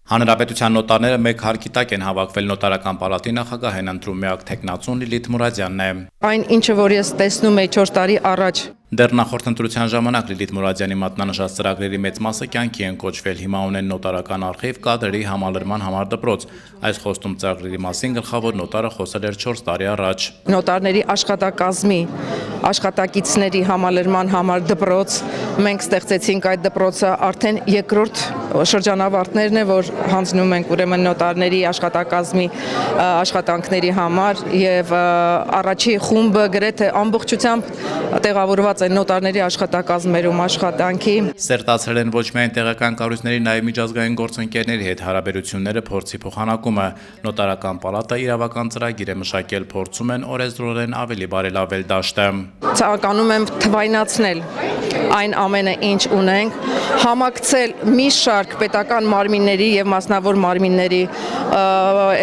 Հանրապետության նոտարները մեկ հարկի տակ են հավաքվել նոտարական պալատի նախագահ են ընտրում միակ թեկնածուն Լիլիթ Մուրադյանն է։ Այն ինչը որ ես տեսնում եի 4 տարի առաջ։ Դեռ նախորդ ընտրության ժամանակ Լիլիթ Մուրադյանի մատնանշած ծրագրերի մեծ մասը կյանքի են կոչվել, հիմա ունեն նոտարական արխիվ, կադրերի համալրման համար դպրոց։ Այս խոստում ծրագրերի մասին գլխավոր նոտարը խոսել էր 4 տարի առաջ։ Նոտարների աշխատակազմի աշխատակիցների համալրման համար դպրոց, մենք ստեղծեցինք այդ դպրոցը արդեն երկրորդ շրջանավարտներն է, որ հանձնում ենք ուրեմն նոտարների աշխատակազմի աշխատանքների համար եւ առաջի խումբը գրեթե ամբողջությամբ տեղավորված են նոտարների աշխատակազմերում աշխատանքի։ Սերտացրել են ոչ միայն տեղական կառույցների, նաև միջազգային գործընկերների հետ հարաբերությունները փորձի փոխանակումը։ Նոտարական պալատը իրավական ծրագիր է մշակել, փորձում են օրենսդրորեն ավելի բարելավել դաշտը։ Ցանկանում եմ թվայնացնել այն ամենը, ինչ ունենք, համակցել մի շարք պետական մարմինների եւ մասնավոր մարմինների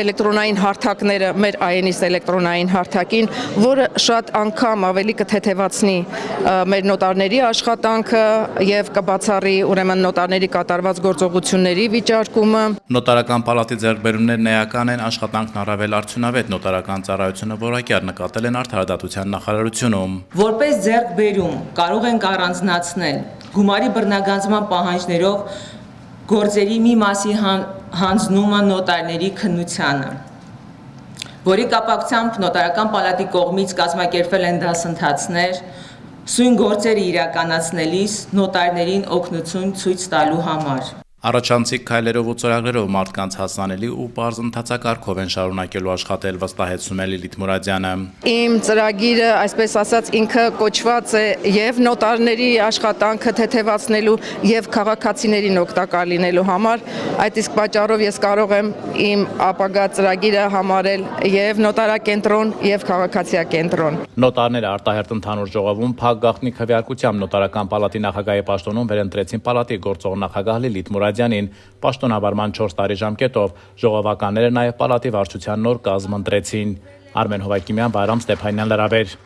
էլեկտրոնային հարթակները մեր INIS էլեկտրոնային հարթակին, որը շատ անգամ ավելի կթեթևացնի մեր նոտարների աշխատանքը եւ կբացառի ուրեմն նոտարների կատարված գործողությունների վիճարկումը։ Նոտարական պալատի ձեռքբերումներն էական են, աշխատանքն առավել արդյունավետ նոտարական ծառայությունը որակյալ նկատել են Արդարադատության նախարարությունում։ Որպես ձեռքբերում կարող ենք առանձնացնել գումարի բռնագանձման պահանջներով գործերի մի մասի հանձնումը նոտարների քննությանը, որի կապակցությամբ նոտարական պալատի կողմից կազմակերպվել են դասընթացներ, սույն գործերը իրականացնելիս նոտարներին օգնություն ցույց տալու համար։ Առաջանցիկ քայլերով ու ծրագրերով մարդկանց հասանելի ու պարզ ընթացակարգով են շարունակելու աշխատել, վստահեցնում է Լիլիթ Մուրադյանը։ Իմ ծրագիրը, այսպես ասած, ինքը կոչված է եւ նոտարների աշխատանքը թեթևացնելու եւ քաղաքացիներին օգտակար լինելու համար, այդ իսկ պատճառով ես կարող եմ իմ ապագա ծրագիրը համարել եւ նոտարակենտրոն եւ քաղաքացիակենտրոն։ Նոտարները արտահերտ ընդհանուր ժողովում փակ գաղտնի քվեարկությամբ նոտարական պալատի նախագահի պաշտոնում վերընտրեցին պալատի գործող նախագահ Լիլիթ Մուրադյանին, պաշտոնավարման 4 տարի ժամկետով, ժողովականները նաև պալատի վարչության նոր կազմ ընտրեցին։ Արմեն Հովակիմյան, Բայրամ Ստեփանյան, Լրաբեր։